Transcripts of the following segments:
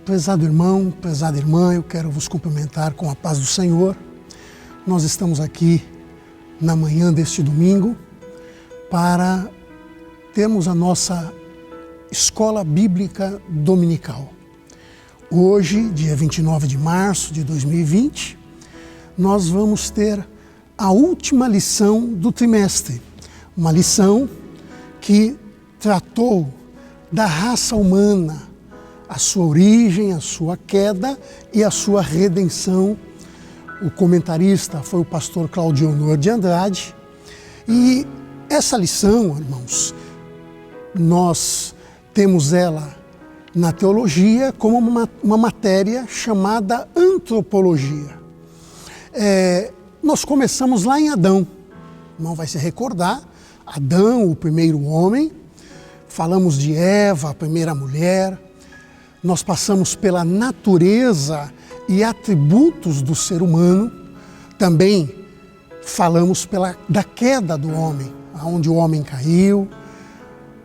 Prezado irmão, prezada irmã, eu quero vos cumprimentar com a paz do Senhor. Nós estamos aqui na manhã deste domingo para termos a nossa Escola Bíblica Dominical. Hoje, dia 29 de março de 2020, nós vamos ter a última lição do trimestre. Uma lição que tratou da raça humana, a sua origem, a sua queda e a sua redenção. O comentarista foi o pastor Claudionor de Andrade. E essa lição, irmãos, nós temos ela na teologia como uma matéria chamada antropologia. Nós começamos lá em Adão. O irmão vai se recordar, Adão, o primeiro homem, falamos de Eva, a primeira mulher. Nós passamos pela natureza e atributos do ser humano. Também falamos da queda do homem, onde o homem caiu.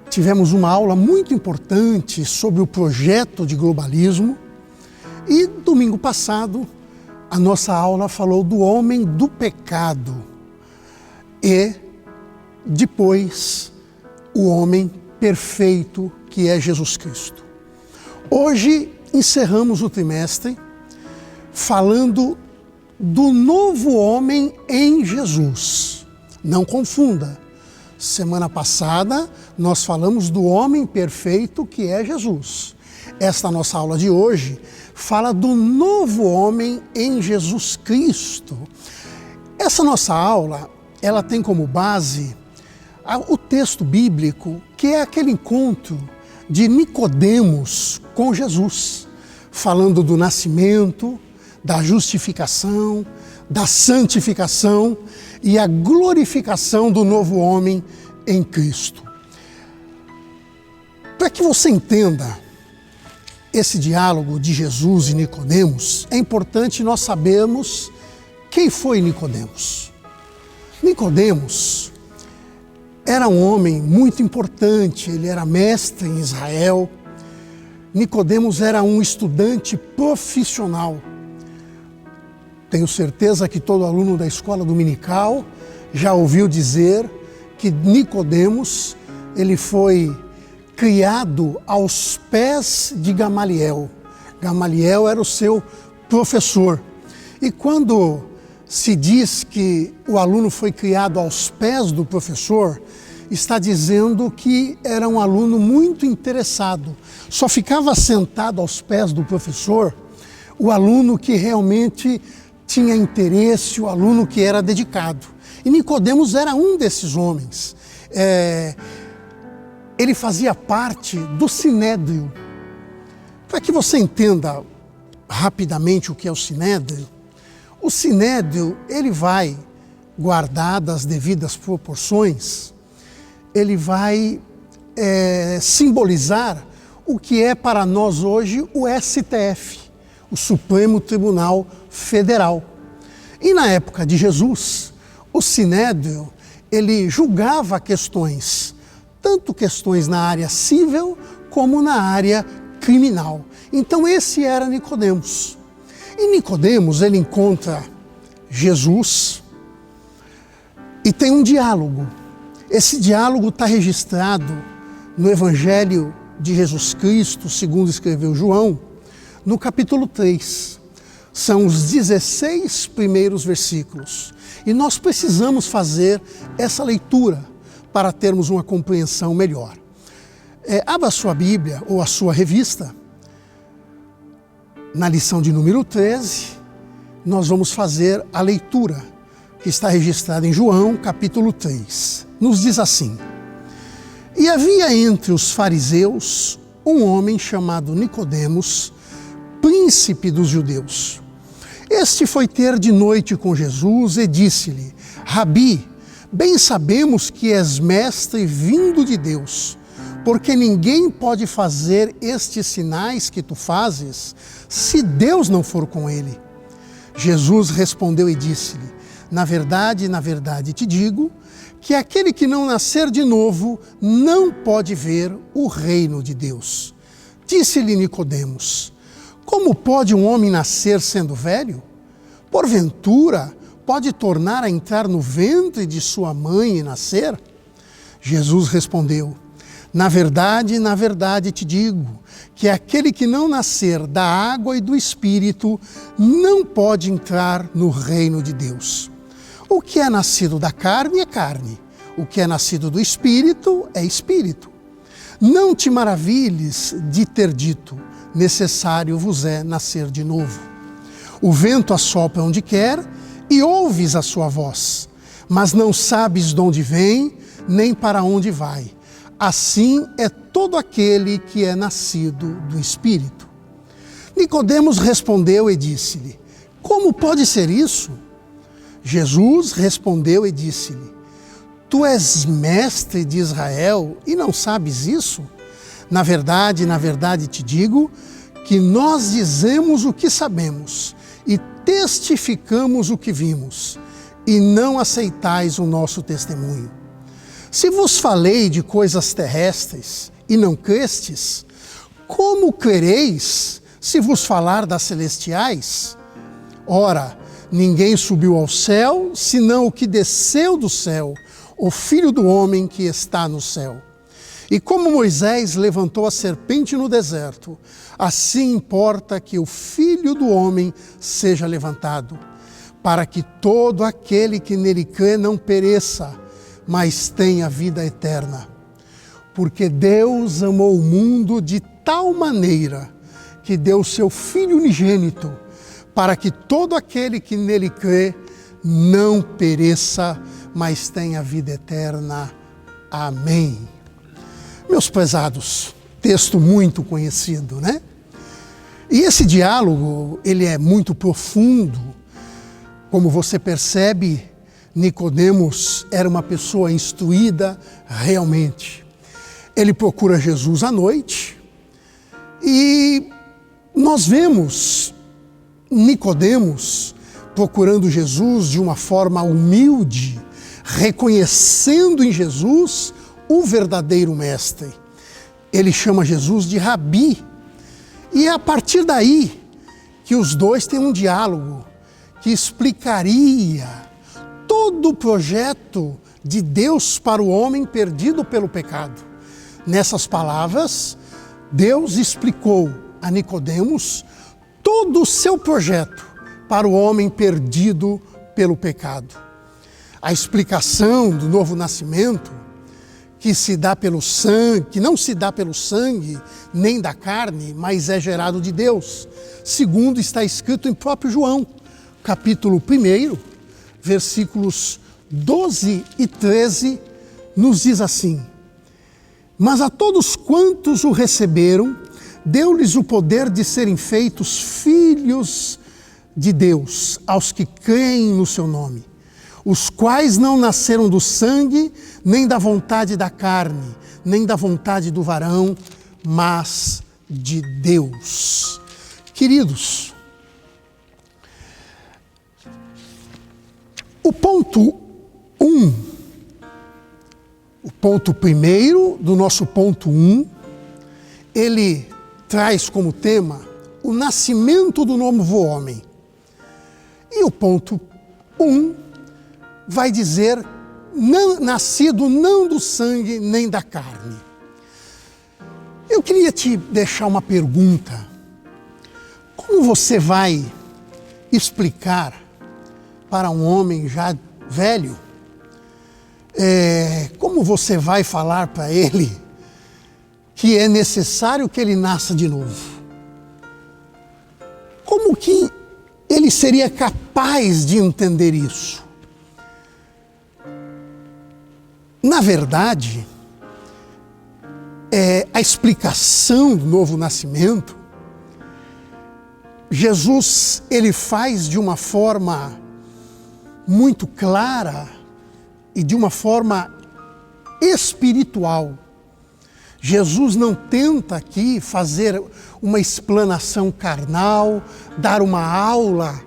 Tivemos uma aula muito importante sobre o projeto de globalismo. E domingo passado, a nossa aula falou do homem do pecado. E depois, o homem perfeito que é Jesus Cristo. Hoje encerramos o trimestre falando do novo homem em Jesus. Não confunda. Semana passada nós falamos do homem perfeito que é Jesus. Esta nossa aula de hoje fala do novo homem em Jesus Cristo. Essa nossa aula, ela tem como base o texto bíblico, que é aquele encontro de Nicodemos com Jesus, falando do nascimento, da justificação, da santificação e a glorificação do novo homem em Cristo. Para que você entenda esse diálogo de Jesus e Nicodemos, é importante nós sabermos quem foi Nicodemos. Nicodemos era um homem muito importante, ele era mestre em Israel. Nicodemos era um estudante profissional. Tenho certeza que todo aluno da escola dominical já ouviu dizer que Nicodemos, ele foi criado aos pés de Gamaliel. Gamaliel era o seu professor. E quando se diz que o aluno foi criado aos pés do professor, está dizendo que era um aluno muito interessado. Só ficava sentado aos pés do professor o aluno que realmente tinha interesse, o aluno que era dedicado. E Nicodemos era um desses homens. Ele fazia parte do Sinédrio. Para que você entenda rapidamente o que é o Sinédrio, o Sinédrio, ele vai, guardadas as devidas proporções, ele vai simbolizar o que é para nós hoje o STF, o Supremo Tribunal Federal. E na época de Jesus, o Sinédrio, ele julgava questões, tanto questões na área civil como na área criminal. Então esse era Nicodemos. E Nicodemos, ele encontra Jesus e tem um diálogo. Esse diálogo está registrado no Evangelho de Jesus Cristo, segundo escreveu João, no capítulo 3. São os 16 primeiros versículos. E nós precisamos fazer essa leitura para termos uma compreensão melhor. Abra a sua Bíblia ou a sua revista. Na lição de número 13, nós vamos fazer a leitura que está registrada em João, capítulo 3. Nos diz assim: E havia entre os fariseus um homem chamado Nicodemos, príncipe dos judeus. Este foi ter de noite com Jesus e disse-lhe: Rabi, bem sabemos que és mestre vindo de Deus, porque ninguém pode fazer estes sinais que tu fazes, se Deus não for com ele. Jesus respondeu e disse-lhe: na verdade te digo, que aquele que não nascer de novo não pode ver o reino de Deus. Disse-lhe Nicodemos: Como pode um homem nascer sendo velho? Porventura, pode tornar a entrar no ventre de sua mãe e nascer? Jesus respondeu: na verdade, te digo, que aquele que não nascer da água e do Espírito não pode entrar no reino de Deus. O que é nascido da carne é carne, o que é nascido do Espírito é Espírito. Não te maravilhes de ter dito: necessário vos é nascer de novo. O vento assopra onde quer e ouves a sua voz, mas não sabes de onde vem nem para onde vai. Assim é todo aquele que é nascido do Espírito. Nicodemos respondeu e disse-lhe: como pode ser isso? Jesus respondeu e disse-lhe: tu és mestre de Israel e não sabes isso? Na verdade, te digo que nós dizemos o que sabemos e testificamos o que vimos, e não aceitais o nosso testemunho. Se vos falei de coisas terrestres e não crestes, como crereis se vos falar das celestiais? Ora, ninguém subiu ao céu, senão o que desceu do céu, o Filho do homem que está no céu. E como Moisés levantou a serpente no deserto, assim importa que o Filho do homem seja levantado, para que todo aquele que nele crê não pereça, mas tenha vida eterna. Porque Deus amou o mundo de tal maneira que deu seu Filho unigênito, para que todo aquele que nele crê não pereça, mas tenha vida eterna. Amém. Meus prezados, texto muito conhecido, né? E esse diálogo, ele é muito profundo. Como você percebe, Nicodemos era uma pessoa instruída realmente. Ele procura Jesus à noite e nós vemos Nicodemos procurando Jesus de uma forma humilde, reconhecendo em Jesus o verdadeiro mestre. Ele chama Jesus de Rabi. E é a partir daí que os dois têm um diálogo que explicaria todo o projeto de Deus para o homem perdido pelo pecado. Nessas palavras, Deus explicou a Nicodemos todo o seu projeto para o homem perdido pelo pecado. A explicação do novo nascimento, que se dá pelo sangue, que não se dá pelo sangue nem da carne, mas é gerado de Deus, segundo está escrito em próprio João, capítulo 1, versículos 12 e 13, nos diz assim: mas a todos quantos o receberam, deu-lhes o poder de serem feitos filhos de Deus, aos que creem no seu nome, os quais não nasceram do sangue, nem da vontade da carne, nem da vontade do varão, mas de Deus. Queridos, o ponto 1, o ponto primeiro do nosso ponto 1, ele traz como tema o nascimento do novo homem. E o ponto 1 vai dizer, nascido não do sangue nem da carne. Eu queria te deixar uma pergunta. Como você vai explicar para um homem já velho, como você vai falar para ele que é necessário que ele nasça de novo? Como que ele seria capaz de entender isso? Na verdade, a explicação do novo nascimento, Jesus, ele faz de uma forma muito clara e de uma forma espiritual. Jesus não tenta aqui fazer uma explanação carnal, dar uma aula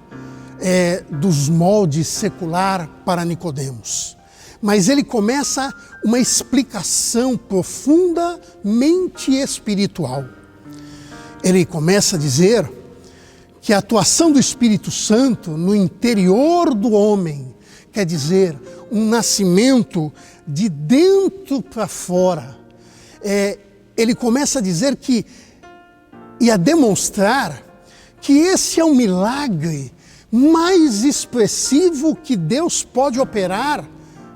dos moldes secular para Nicodemos. Mas ele começa uma explicação profundamente espiritual. Ele começa a dizer que a atuação do Espírito Santo no interior do homem, quer dizer, um nascimento de dentro para fora. Ele começa a dizer e a demonstrar que esse é o milagre mais expressivo que Deus pode operar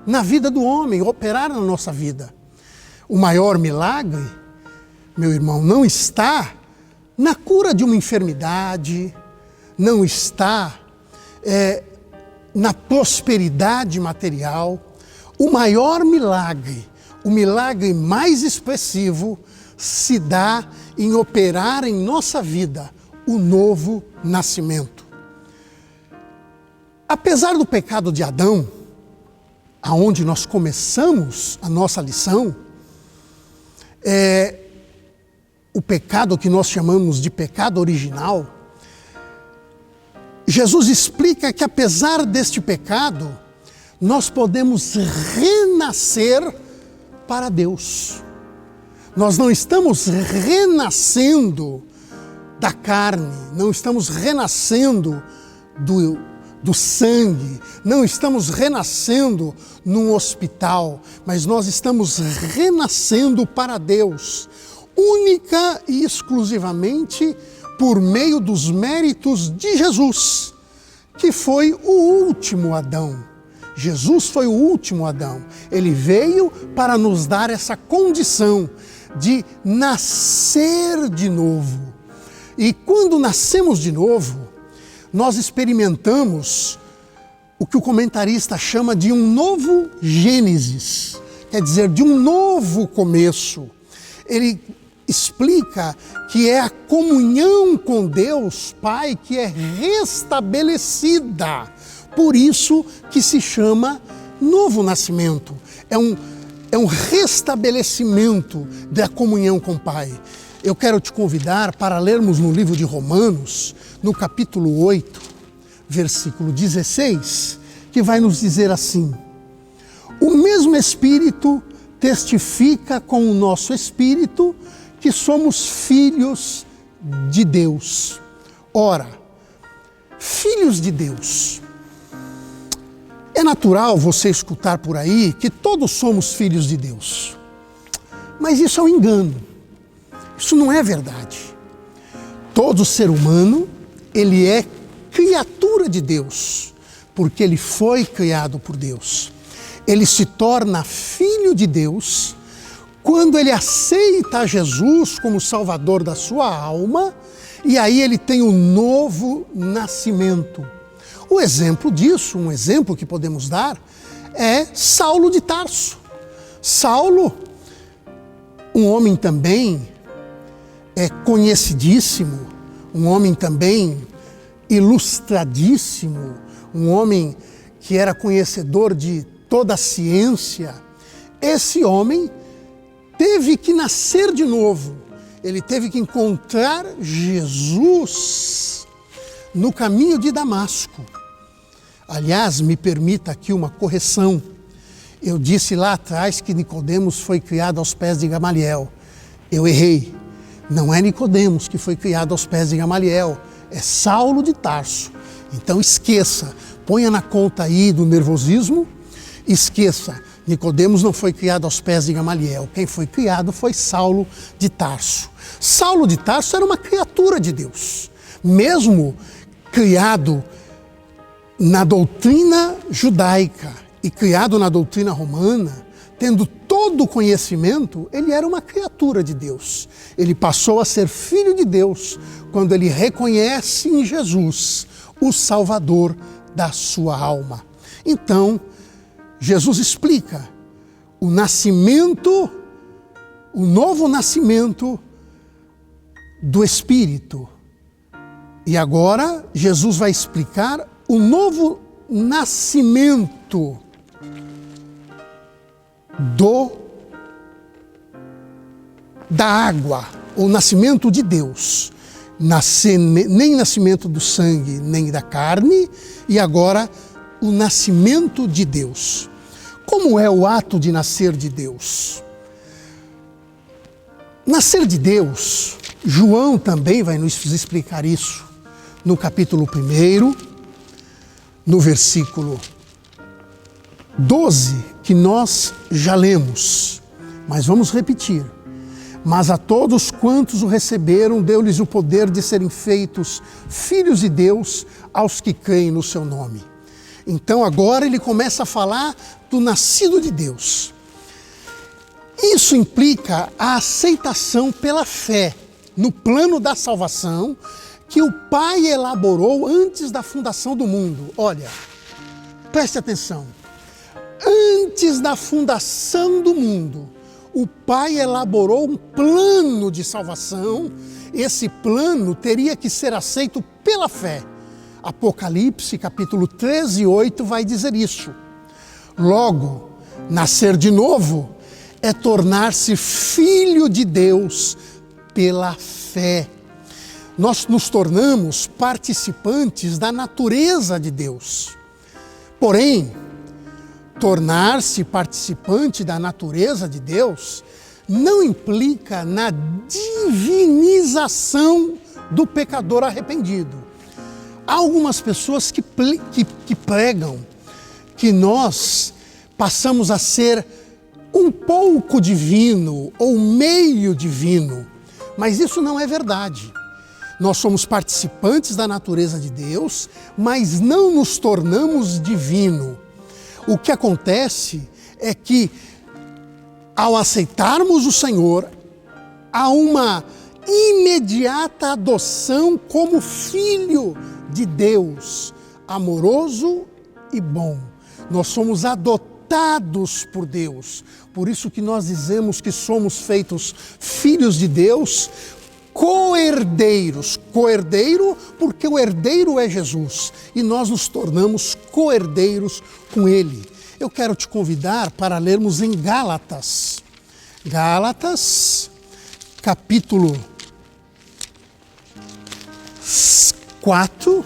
na vida do homem, operar na nossa vida. O maior milagre, meu irmão, não está na cura de uma enfermidade, não está na prosperidade material. O maior milagre, o milagre mais expressivo, se dá em operar em nossa vida o novo nascimento. Apesar do pecado de Adão, aonde nós começamos a nossa lição, o pecado que nós chamamos de pecado original, Jesus explica que apesar deste pecado, nós podemos renascer para Deus. Nós não estamos renascendo da carne, não estamos renascendo do sangue, não estamos renascendo num hospital, mas nós estamos renascendo para Deus, única e exclusivamente por meio dos méritos de Jesus, que foi o último Adão. Jesus foi o último Adão. Ele veio para nos dar essa condição de nascer de novo. E quando nascemos de novo, nós experimentamos o que o comentarista chama de um novo Gênesis, quer dizer, de um novo começo. Ele explica que é a comunhão com Deus Pai que é restabelecida. Por isso que se chama novo nascimento. É um restabelecimento da comunhão com o Pai. Eu quero te convidar para lermos no livro de Romanos, no capítulo 8, versículo 16, que vai nos dizer assim: o mesmo Espírito testifica com o nosso Espírito que somos filhos de Deus. Ora, filhos de Deus. É natural você escutar por aí que todos somos filhos de Deus. Mas isso é um engano. Isso não é verdade. Todo ser humano, ele é criatura de Deus, porque ele foi criado por Deus. Ele se torna filho de Deus quando ele aceita Jesus como Salvador da sua alma, e aí ele tem um novo nascimento. O exemplo disso, um exemplo que podemos dar, é Saulo de Tarso. Saulo, um homem também conhecidíssimo, um homem também ilustradíssimo, um homem que era conhecedor de toda a ciência. Esse homem teve que nascer de novo. Ele teve que encontrar Jesus no caminho de Damasco. Aliás, me permita aqui uma correção. Eu disse lá atrás que Nicodemos foi criado aos pés de Gamaliel. Eu errei. Não é Nicodemos que foi criado aos pés de Gamaliel, é Saulo de Tarso. Então esqueça, ponha na conta aí do nervosismo, esqueça, Nicodemos não foi criado aos pés de Gamaliel. Quem foi criado foi Saulo de Tarso. Saulo de Tarso era uma criatura de Deus. Mesmo criado na doutrina judaica e criado na doutrina romana, tendo todo o conhecimento, ele era uma criatura de Deus. Ele passou a ser filho de Deus quando ele reconhece em Jesus o Salvador da sua alma. Então, Jesus explica o nascimento, o novo nascimento do Espírito. E agora, Jesus vai explicar o novo nascimento da água, o nascimento de Deus. Nem nascimento do sangue, nem da carne, e agora o nascimento de Deus. Como é o ato de nascer de Deus? Nascer de Deus, João também vai nos explicar isso. no capítulo 1, no versículo 12, que nós já lemos, mas vamos repetir. Mas a todos quantos o receberam, deu-lhes o poder de serem feitos filhos de Deus, aos que creem no seu nome. Então agora ele começa a falar do nascido de Deus. Isso implica a aceitação pela fé no plano da salvação que o Pai elaborou antes da fundação do mundo. Olha, preste atenção. Antes da fundação do mundo, o Pai elaborou um plano de salvação. Esse plano teria que ser aceito pela fé. Apocalipse, capítulo 13, 8, vai dizer isso. Logo, nascer de novo é tornar-se filho de Deus pela fé. Nós nos tornamos participantes da natureza de Deus. Porém, tornar-se participante da natureza de Deus não implica na divinização do pecador arrependido. Há algumas pessoas que pregam que nós passamos a ser um pouco divino ou meio divino, mas isso não é verdade. Nós somos participantes da natureza de Deus, mas não nos tornamos divino. O que acontece é que, ao aceitarmos o Senhor, há uma imediata adoção como filho de Deus, amoroso e bom. Nós somos adotados por Deus. Por isso que nós dizemos que somos feitos filhos de Deus, co-herdeiros. Co-herdeiro porque o herdeiro é Jesus e nós nos tornamos co-herdeiros com Ele. Eu quero te convidar para lermos em Gálatas. Gálatas, capítulo 4.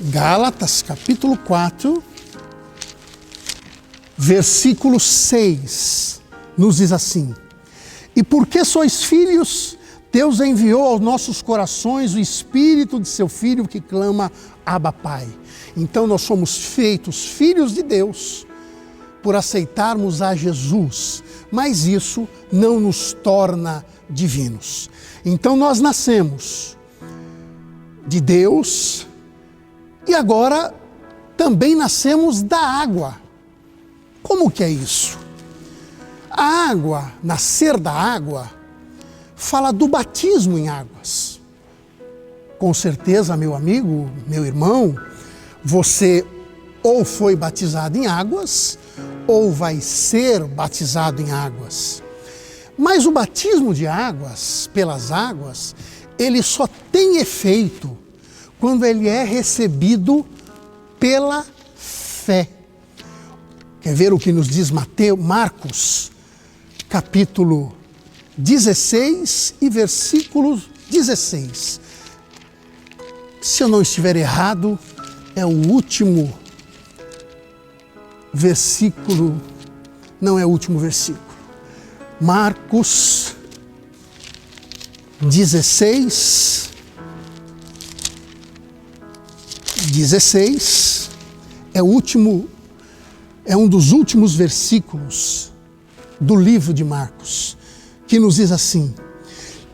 Gálatas, capítulo 4, versículo 6, nos diz assim: E porque sois filhos, Deus enviou aos nossos corações o Espírito de seu Filho que clama, Abba, Pai. Então nós somos feitos filhos de Deus por aceitarmos a Jesus, mas isso não nos torna divinos. Então nós nascemos de Deus e agora também nascemos da água. Como que é isso? A água, nascer da água, fala do batismo em águas. Com certeza, meu amigo, meu irmão, você ou foi batizado em águas ou vai ser batizado em águas. Mas o batismo de águas, pelas águas, ele só tem efeito quando ele é recebido pela fé. Quer ver o que nos diz Marcos, capítulo 16 e versículo 16. Se eu não estiver errado, é o último versículo, não é o último versículo. Marcos 16 é um dos últimos versículos do livro de Marcos, que nos diz assim: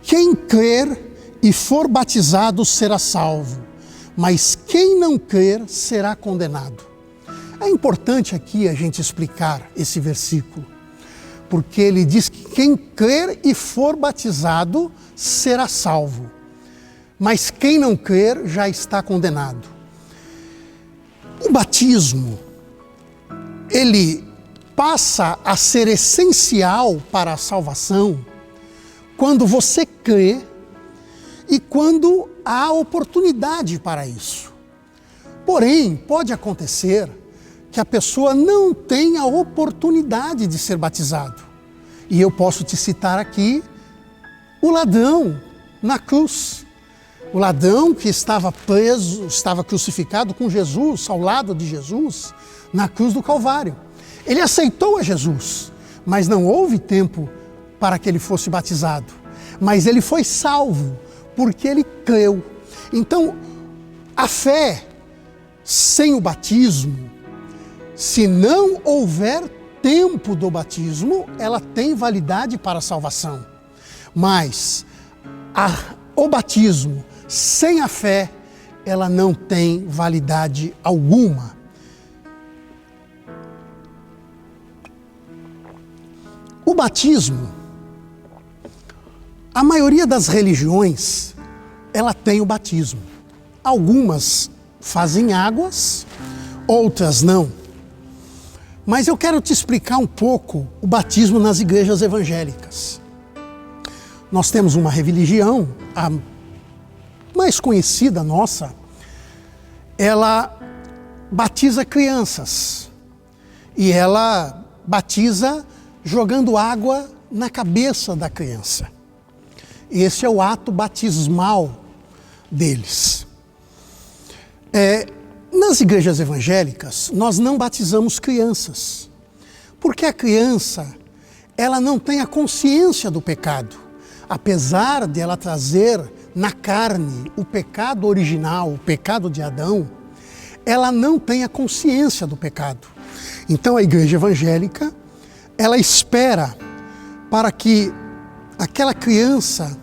quem crer e for batizado será salvo, mas quem não crer será condenado. É importante aqui a gente explicar esse versículo, porque ele diz que quem crer e for batizado será salvo, mas quem não crer já está condenado. O batismo, ele passa a ser essencial para a salvação quando você crê e quando há oportunidade para isso. Porém, pode acontecer que a pessoa não tenha oportunidade de ser batizado. E eu posso te citar aqui o ladrão na cruz. O ladrão que estava preso, estava crucificado com Jesus, ao lado de Jesus, na cruz do Calvário. Ele aceitou a Jesus, mas não houve tempo para que ele fosse batizado. Mas ele foi salvo, porque ele creu. Então, a fé sem o batismo, se não houver tempo do batismo, ela tem validade para a salvação. Mas o batismo sem a fé, ela não tem validade alguma. O batismo, a maioria das religiões, ela tem o batismo. Algumas fazem águas, outras não. Mas eu quero te explicar um pouco o batismo nas igrejas evangélicas. Nós temos uma religião, a mais conhecida nossa, ela batiza crianças. E ela batiza jogando água na cabeça da criança. Esse é o ato batismal deles. Nas igrejas evangélicas, nós não batizamos crianças, porque a criança, ela não tem a consciência do pecado. Apesar de ela trazer na carne o pecado original, o pecado de Adão, ela não tem a consciência do pecado. Então a igreja evangélica, ela espera para que aquela criança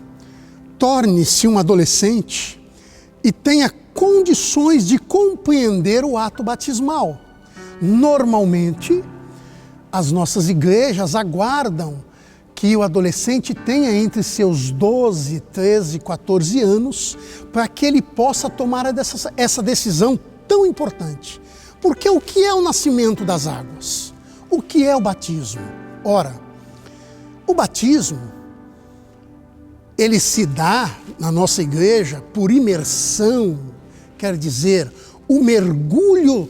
torne-se um adolescente e tenha condições de compreender o ato batismal. Normalmente, as nossas igrejas aguardam que o adolescente tenha entre seus 12, 13, 14 anos para que ele possa tomar essa decisão tão importante. Porque o que é o nascimento das águas? O que é o batismo? Ora, o batismo, ele se dá na nossa igreja por imersão, quer dizer, o mergulho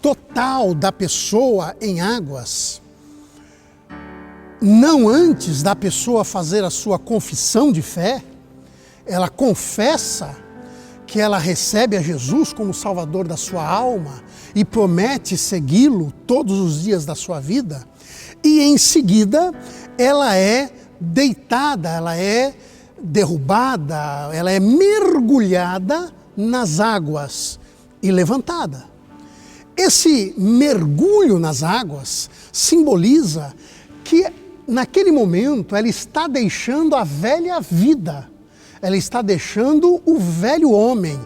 total da pessoa em águas, não antes da pessoa fazer a sua confissão de fé. Ela confessa que ela recebe a Jesus como Salvador da sua alma e promete segui-lo todos os dias da sua vida. E em seguida, ela é deitada, ela é derrubada, ela é mergulhada nas águas e levantada. Esse mergulho nas águas simboliza que naquele momento ela está deixando a velha vida, ela está deixando o velho homem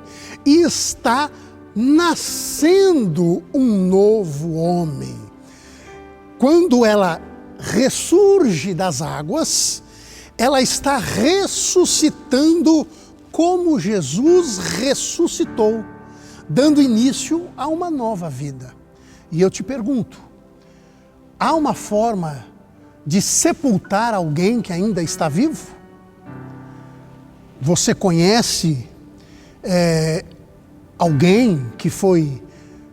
e está nascendo um novo homem. Quando ela ressurge das águas, ela está ressuscitando como Jesus ressuscitou, dando início a uma nova vida. E eu te pergunto, há uma forma de sepultar alguém que ainda está vivo? Você conhece alguém que foi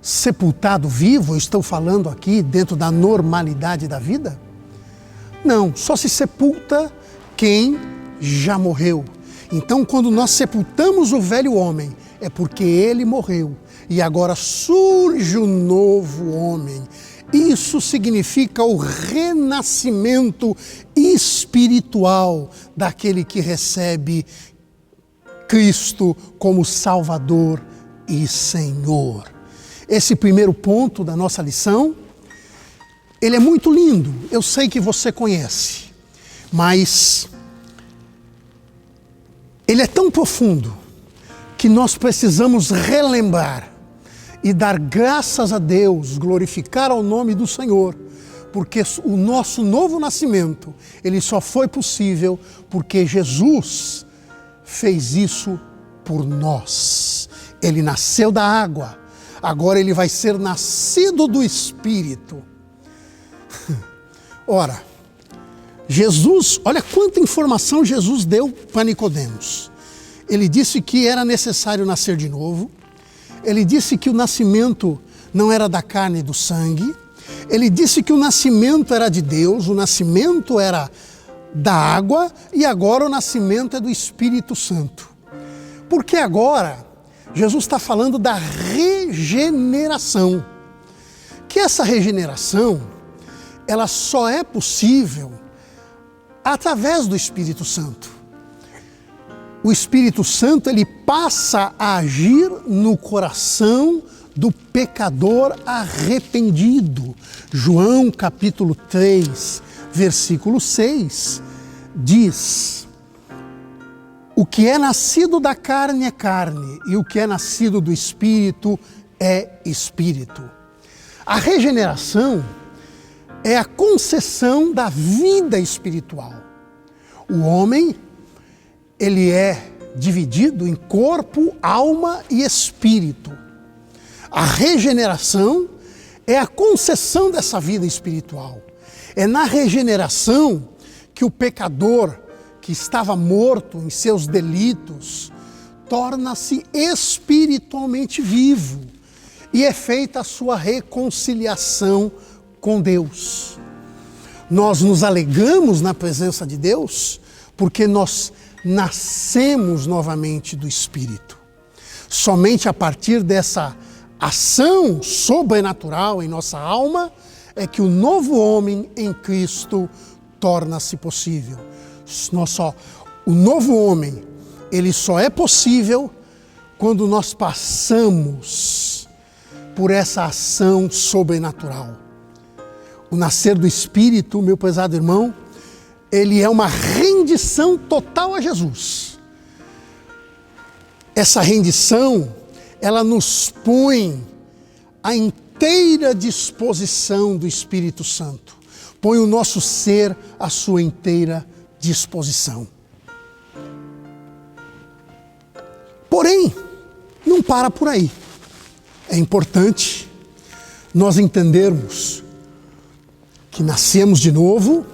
sepultado vivo? Eu estou falando aqui dentro da normalidade da vida? Não, só se sepulta quem já morreu. Então, quando nós sepultamos o velho homem, é porque ele morreu e agora surge o novo homem. Isso significa o renascimento espiritual daquele que recebe Cristo como Salvador e Senhor. Esse primeiro ponto da nossa lição, ele é muito lindo, eu sei que você conhece, mas ele é tão profundo que nós precisamos relembrar e dar graças a Deus, glorificar ao nome do Senhor, porque o nosso novo nascimento, ele só foi possível porque Jesus fez isso por nós. Ele nasceu da água, agora ele vai ser nascido do Espírito. Ora, Jesus, olha quanta informação Jesus deu para Nicodemos. Ele disse que era necessário nascer de novo. Ele disse que o nascimento não era da carne e do sangue. Ele disse que o nascimento era de Deus, o nascimento era da água e agora o nascimento é do Espírito Santo. Porque agora Jesus está falando da regeneração. Que essa regeneração, ela só é possível através do Espírito Santo. o Espírito Santo ele passa a agir no coração do pecador arrependido. João capítulo 3, versículo 6, diz: o que é nascido da carne é carne, e o que é nascido do Espírito é Espírito. A regeneração é a concessão da vida espiritual. O homem, ele é dividido em corpo, alma e espírito. A regeneração é a concessão dessa vida espiritual. É na regeneração que o pecador, que estava morto em seus delitos, torna-se espiritualmente vivo e é feita a sua reconciliação com Deus. Nós nos alegramos na presença de Deus porque nós nascemos novamente do Espírito. Somente a partir dessa ação sobrenatural em nossa alma é que o novo homem em Cristo torna-se possível. O novo homem, ele só é possível quando nós passamos por essa ação sobrenatural. O nascer do Espírito, meu prezado irmão, ele é uma rendição total a Jesus. Essa rendição, ela nos põe à inteira disposição do Espírito Santo. Põe o nosso ser à sua inteira disposição. Porém, não para por aí. É importante nós entendermos que nascemos de novo,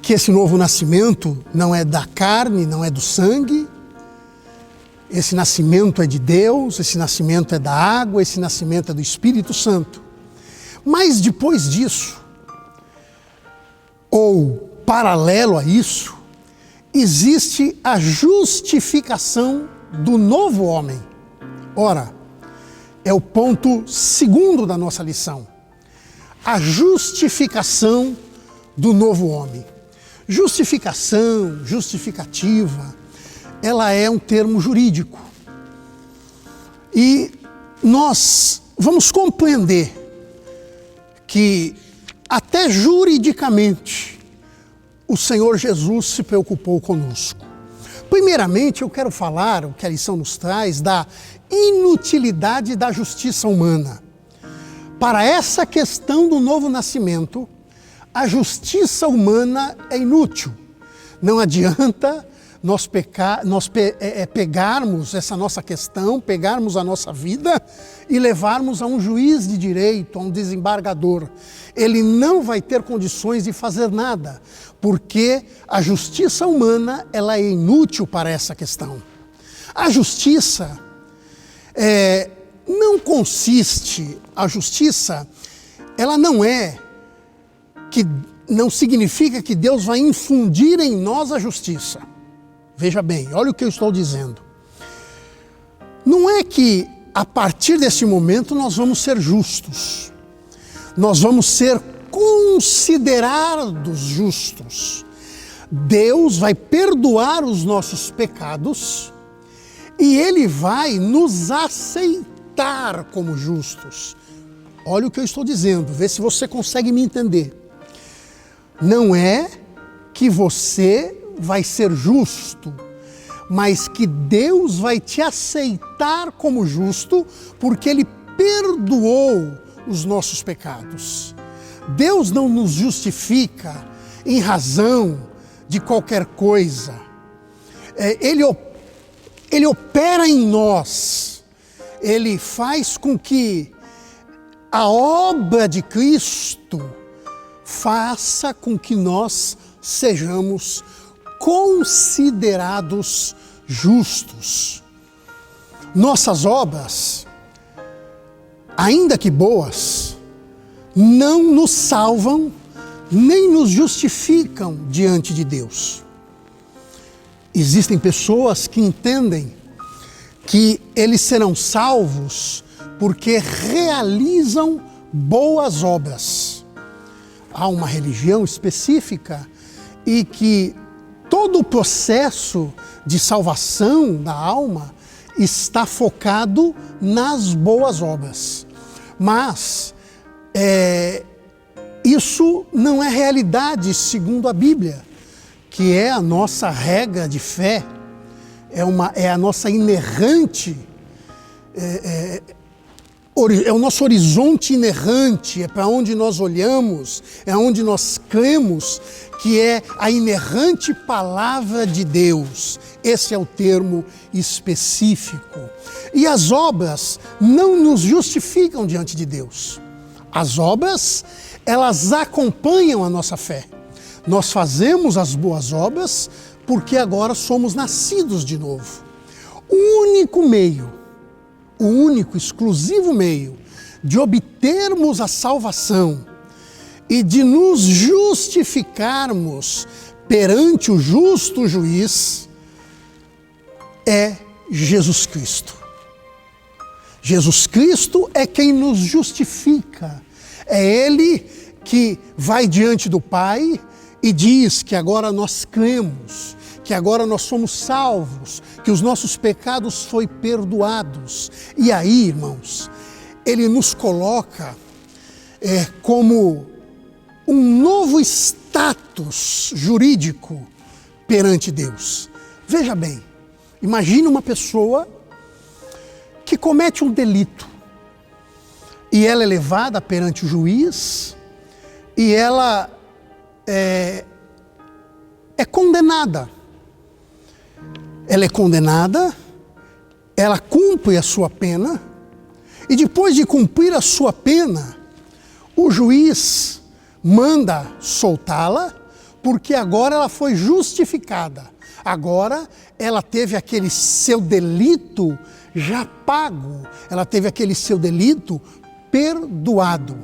que esse novo nascimento não é da carne, não é do sangue. Esse nascimento é de Deus, esse nascimento é da água, esse nascimento é do Espírito Santo. Mas depois disso, ou paralelo a isso, existe a justificação do novo homem. Ora, é o ponto segundo da nossa lição. A justificação do novo homem. Justificação, justificativa, ela é um termo jurídico. E nós vamos compreender que até juridicamente o Senhor Jesus se preocupou conosco. Primeiramente, eu quero falar, o que a lição nos traz, da inutilidade da justiça humana. Para essa questão do novo nascimento, a justiça humana é inútil. Não adianta nós pegarmos essa nossa questão, pegarmos a nossa vida e levarmos a um juiz de direito, a um desembargador. Ele não vai ter condições de fazer nada, porque a justiça humana ela é inútil para essa questão. A justiça não consiste, a justiça, ela não significa que Deus vai infundir em nós a justiça. Veja bem, olha o que eu estou dizendo. Não é que a partir desse momento nós vamos ser justos. Nós vamos ser considerados justos. Deus vai perdoar os nossos pecados e Ele vai nos aceitar como justos. Olha o que eu estou dizendo, vê se você consegue me entender. Não é que você vai ser justo, mas que Deus vai te aceitar como justo porque Ele perdoou os nossos pecados. Deus não nos justifica em razão de qualquer coisa. Ele opera em nós. Ele faz com que a obra de Cristo faça com que nós sejamos considerados justos. Nossas obras, ainda que boas, não nos salvam nem nos justificam diante de Deus. Existem pessoas que entendem que eles serão salvos porque realizam boas obras. Há uma religião específica e que todo o processo de salvação da alma está focado nas boas obras. Mas isso não é realidade segundo a Bíblia, que é a nossa regra de fé, é a nossa inerrante, é o nosso horizonte inerrante, é para onde nós olhamos, é onde nós cremos, que é a inerrante palavra de Deus. Esse é o termo específico. E as obras não nos justificam diante de Deus. As obras, elas acompanham a nossa fé. Nós fazemos as boas obras porque agora somos nascidos de novo. O único, exclusivo meio de obtermos a salvação e de nos justificarmos perante o justo juiz é Jesus Cristo. Jesus Cristo é quem nos justifica. É Ele que vai diante do Pai e diz que agora nós cremos, que agora nós somos salvos, que os nossos pecados foram perdoados. E aí, irmãos, Ele nos coloca como um novo status jurídico perante Deus. Veja bem, imagine uma pessoa que comete um delito e ela é levada perante o juiz e ela é condenada. Ela é condenada, ela cumpre a sua pena e depois de cumprir a sua pena, o juiz manda soltá-la porque agora ela foi justificada. Agora ela teve aquele seu delito já pago, ela teve aquele seu delito perdoado.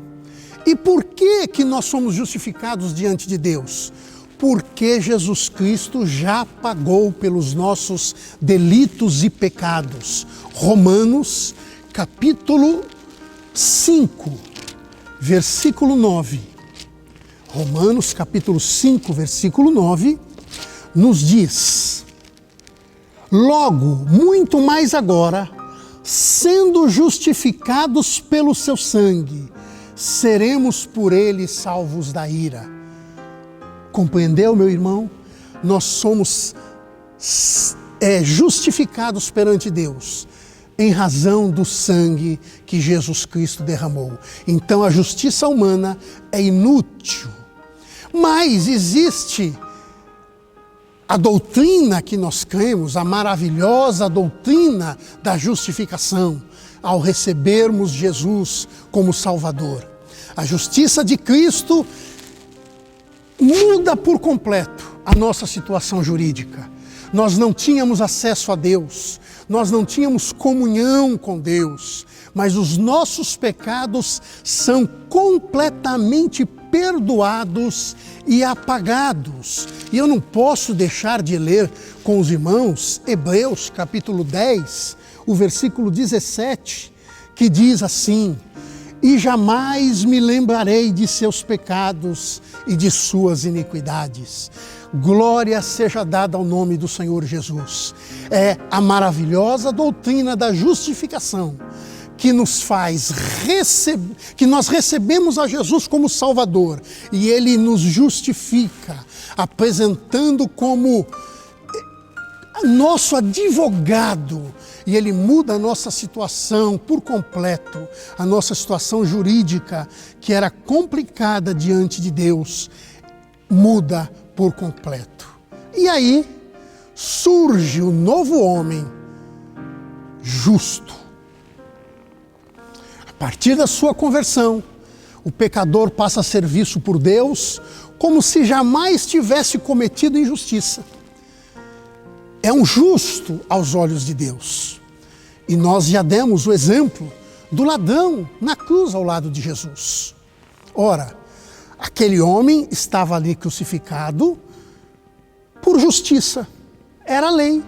E por que nós somos justificados diante de Deus? Porque Jesus Cristo já pagou pelos nossos delitos e pecados. Romanos, capítulo 5, versículo 9. Romanos, capítulo 5, versículo 9, nos diz: logo, muito mais agora, sendo justificados pelo seu sangue, seremos por ele salvos da ira. Compreendeu, meu irmão? Nós somos justificados perante Deus em razão do sangue que Jesus Cristo derramou. Então a justiça humana é inútil. Mas existe a doutrina que nós cremos, a maravilhosa doutrina da justificação, ao recebermos Jesus como Salvador. A justiça de Cristo muda por completo a nossa situação jurídica. Nós não tínhamos acesso a Deus, nós não tínhamos comunhão com Deus, mas os nossos pecados são completamente perdoados e apagados. E eu não posso deixar de ler com os irmãos Hebreus capítulo 10, o versículo 17, que diz assim: e jamais me lembrarei de seus pecados e de suas iniquidades. Glória seja dada ao nome do Senhor Jesus. É a maravilhosa doutrina da justificação que nos faz que nós recebemos a Jesus como Salvador e Ele nos justifica, apresentando como nosso advogado, e Ele muda a nossa situação por completo, a nossa situação jurídica, que era complicada diante de Deus, muda por completo. E aí surge o novo homem justo. A partir da sua conversão, o pecador passa a ser visto por Deus como se jamais tivesse cometido injustiça. É um justo aos olhos de Deus. E nós já demos o exemplo do ladrão na cruz ao lado de Jesus. Ora, aquele homem estava ali crucificado por justiça. Era a lei.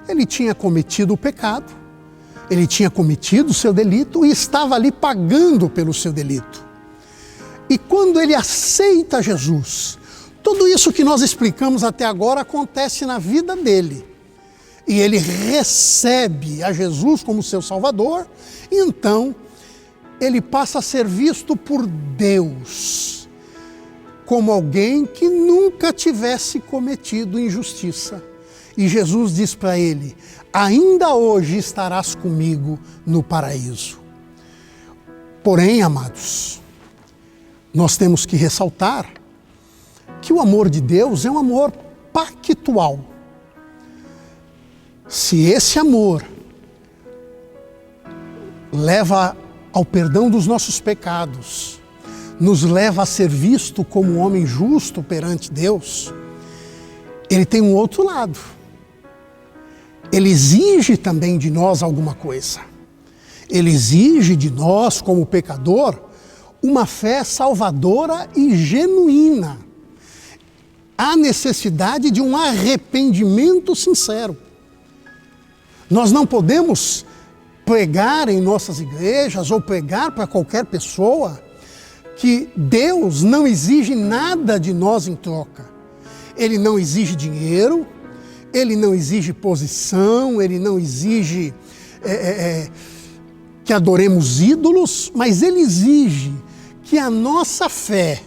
Ele tinha cometido o pecado, ele tinha cometido o seu delito e estava ali pagando pelo seu delito. E quando ele aceita Jesus, Tudo isso que nós explicamos até agora acontece na vida dele. E ele recebe a Jesus como seu Salvador, e então ele passa a ser visto por Deus como alguém que nunca tivesse cometido injustiça. E Jesus diz para ele: ainda hoje estarás comigo no paraíso. Porém, amados, nós temos que ressaltar que o amor de Deus é um amor pactual. Se esse amor leva ao perdão dos nossos pecados, nos leva a ser visto como um homem justo perante Deus, ele tem um outro lado. Ele exige também de nós alguma coisa. Ele exige de nós, como pecador, uma fé salvadora e genuína. Há necessidade de um arrependimento sincero. Nós não podemos pregar em nossas igrejas ou pregar para qualquer pessoa que Deus não exige nada de nós em troca. Ele não exige dinheiro, ele não exige posição, ele não exige que adoremos ídolos, mas ele exige que a nossa fé,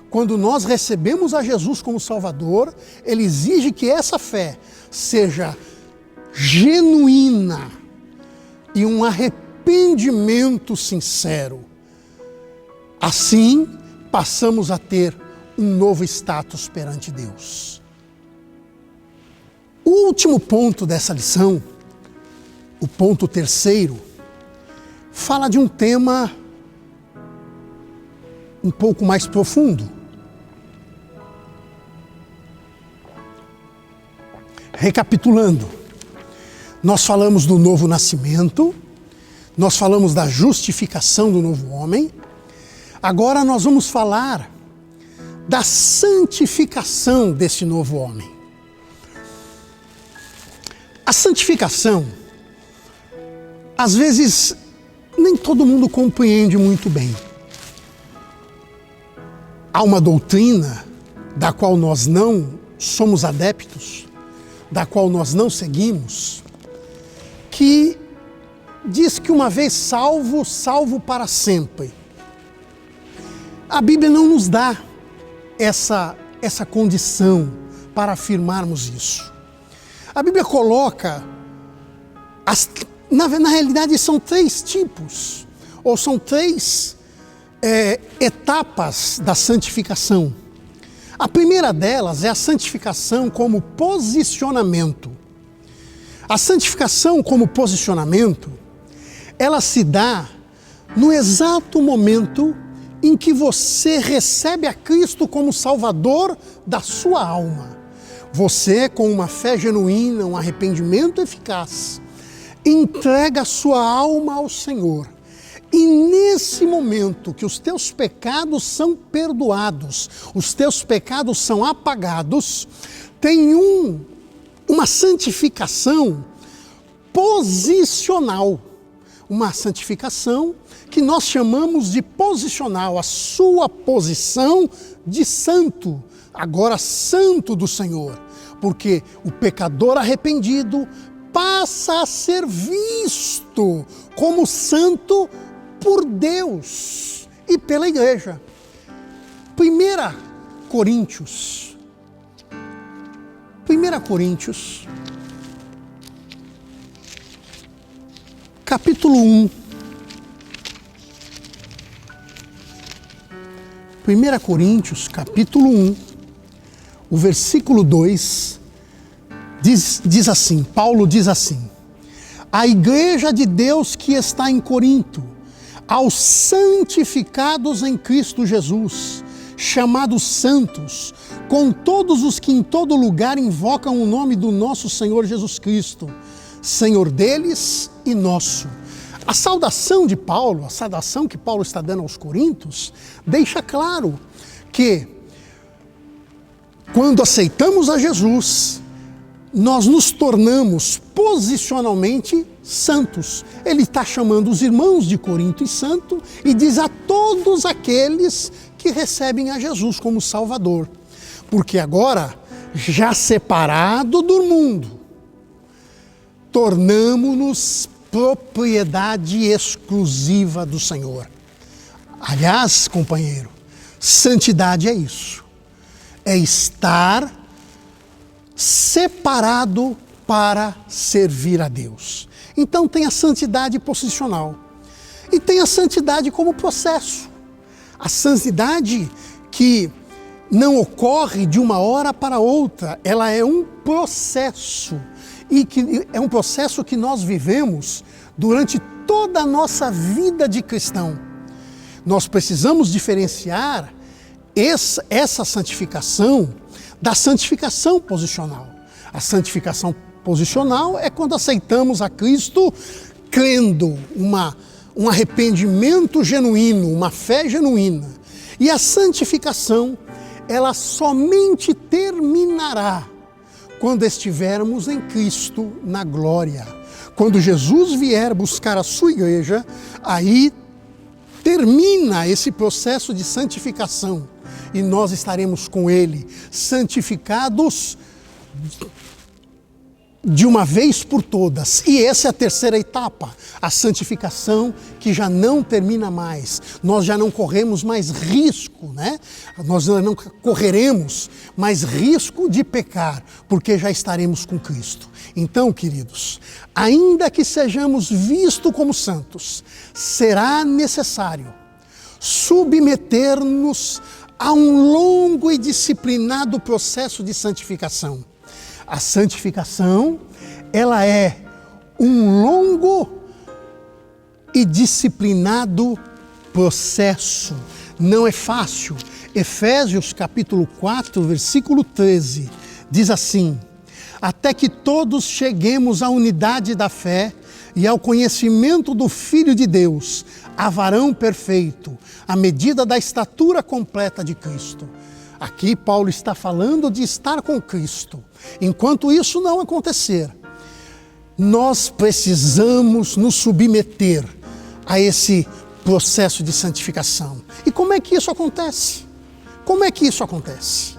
quando nós recebemos a Jesus como Salvador, ele exige que essa fé seja genuína e um arrependimento sincero. Assim, passamos a ter um novo status perante Deus. O último ponto dessa lição, o ponto terceiro, fala de um tema um pouco mais profundo. Recapitulando, nós falamos do novo nascimento, nós falamos da justificação do novo homem. Agora nós vamos falar da santificação desse novo homem. A santificação, às vezes, nem todo mundo compreende muito bem. Há uma doutrina da qual nós não somos adeptos, da qual nós não seguimos, que diz que uma vez salvo, salvo para sempre. A Bíblia não nos dá essa condição para afirmarmos isso. A Bíblia coloca, na realidade são 3 tipos, ou são 3 etapas da santificação. A primeira delas é a santificação como posicionamento. A santificação como posicionamento, ela se dá no exato momento em que você recebe a Cristo como Salvador da sua alma. Você, com uma fé genuína, um arrependimento eficaz, entrega a sua alma ao Senhor. E nesse momento que os teus pecados são perdoados, os teus pecados são apagados, tem uma santificação posicional, uma santificação que nós chamamos de posicional, a sua posição de santo, agora santo do Senhor, porque o pecador arrependido passa a ser visto como santo por Deus e pela igreja. 1 Coríntios, capítulo 1. 1 Coríntios, capítulo 1, o versículo 2, diz assim, Paulo diz assim: a igreja de Deus que está em Corinto, aos santificados em Cristo Jesus, chamados santos, com todos os que em todo lugar invocam o nome do nosso Senhor Jesus Cristo, Senhor deles e nosso. A saudação de Paulo, a saudação que Paulo está dando aos coríntios, deixa claro que quando aceitamos a Jesus, nós nos tornamos posicionalmente santos. Ele está chamando os irmãos de Corinto e santo e diz a todos aqueles que recebem a Jesus como Salvador. Porque agora, já separado do mundo, tornamo-nos propriedade exclusiva do Senhor. Aliás, companheiro, santidade é isso. É estar separado para servir a Deus. Então tem a santidade posicional. E tem a santidade como processo. A santidade que não ocorre de uma hora para outra, ela é um processo. E que é um processo que nós vivemos durante toda a nossa vida de cristão. Nós precisamos diferenciar essa santificação da santificação posicional. A santificação posicional é quando aceitamos a Cristo crendo um arrependimento genuíno, uma fé genuína. E a santificação, ela somente terminará quando estivermos em Cristo na glória. Quando Jesus vier buscar a sua igreja, aí termina esse processo de santificação e nós estaremos com Ele, santificados de uma vez por todas. E essa é a terceira etapa, a santificação que já não termina mais. Nós já não corremos mais risco, né? Nós não correremos mais risco de pecar, porque já estaremos com Cristo. Então, queridos, ainda que sejamos vistos como santos, será necessário submeter-nos a um longo e disciplinado processo de santificação. A santificação, ela é um longo e disciplinado processo. Não é fácil. Efésios capítulo 4, versículo 13, diz assim: até que todos cheguemos à unidade da fé e ao conhecimento do Filho de Deus, a varão perfeito, à medida da estatura completa de Cristo. Aqui Paulo está falando de estar com Cristo. Enquanto isso não acontecer, nós precisamos nos submeter a esse processo de santificação. E como é que isso acontece? Como é que isso acontece?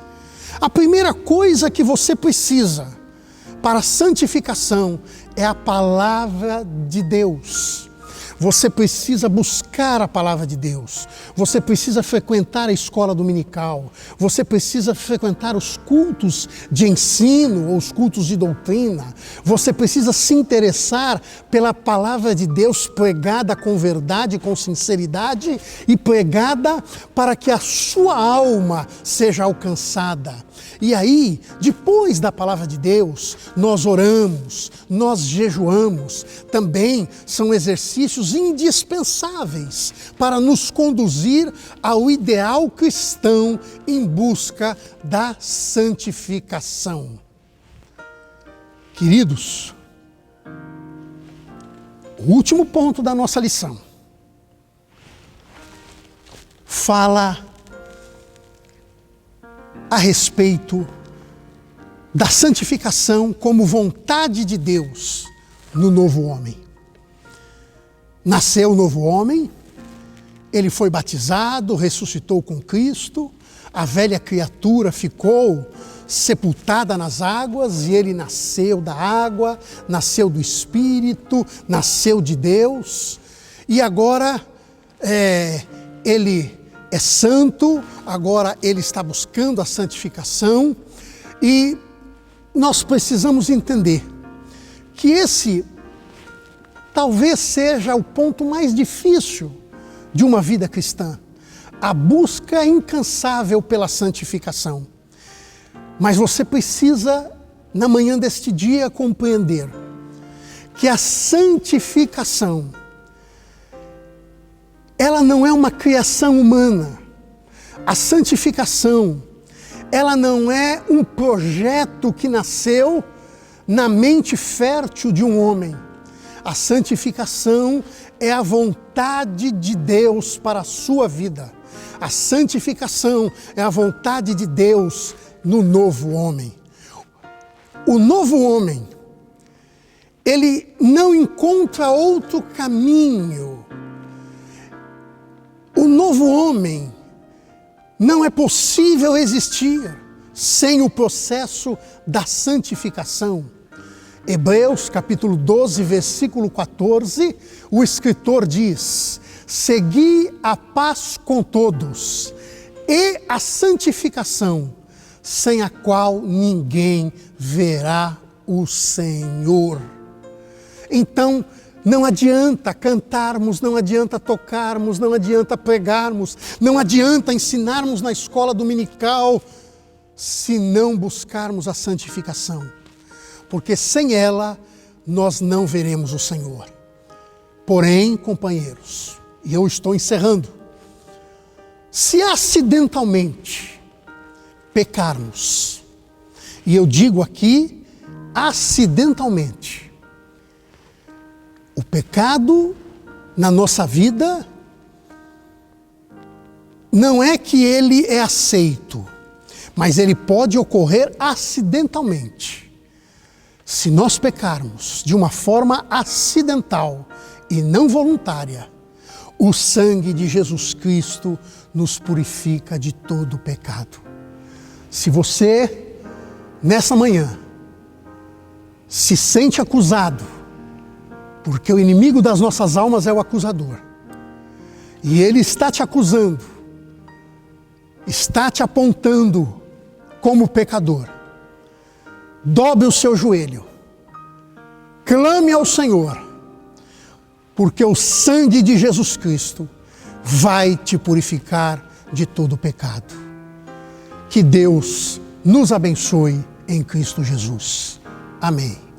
A primeira coisa que você precisa para a santificação é a palavra de Deus. Você precisa buscar a palavra de Deus. Você precisa frequentar a escola dominical. Você precisa frequentar os cultos de ensino ou os cultos de doutrina. Você precisa se interessar pela palavra de Deus pregada com verdade, com sinceridade e pregada para que a sua alma seja alcançada. E aí, depois da palavra de Deus, nós oramos, nós jejuamos. Também são exercícios indispensáveis para nos conduzir ao ideal cristão em busca da santificação. Queridos, o último ponto da nossa lição fala a respeito da santificação como vontade de Deus no novo homem. Nasceu o novo homem, ele foi batizado, ressuscitou com Cristo, a velha criatura ficou sepultada nas águas e ele nasceu da água, nasceu do Espírito, nasceu de Deus e agora ele é santo, agora ele está buscando a santificação e nós precisamos entender que esse talvez seja o ponto mais difícil de uma vida cristã, a busca incansável pela santificação. Mas você precisa, na manhã deste dia, compreender que a santificação, ela não é uma criação humana. A santificação, ela não é um projeto que nasceu na mente fértil de um homem. A santificação é a vontade de Deus para a sua vida. A santificação é a vontade de Deus no novo homem. O novo homem, ele não encontra outro caminho. O novo homem não é possível existir sem o processo da santificação. Hebreus capítulo 12, versículo 14, o escritor diz: segui a paz com todos e a santificação, sem a qual ninguém verá o Senhor. Então, não adianta cantarmos, não adianta tocarmos, não adianta pregarmos, não adianta ensinarmos na escola dominical, se não buscarmos a santificação. Porque sem ela, nós não veremos o Senhor. Porém, companheiros, e eu estou encerrando, se acidentalmente pecarmos, e eu digo aqui, acidentalmente, o pecado na nossa vida não é que ele é aceito, mas ele pode ocorrer acidentalmente. Se nós pecarmos de uma forma acidental e não voluntária, o sangue de Jesus Cristo nos purifica de todo pecado. Se você, nessa manhã, se sente acusado, porque o inimigo das nossas almas é o acusador, e ele está te acusando, está te apontando como pecador, dobre o seu joelho, clame ao Senhor, porque o sangue de Jesus Cristo vai te purificar de todo pecado. Que Deus nos abençoe em Cristo Jesus. Amém.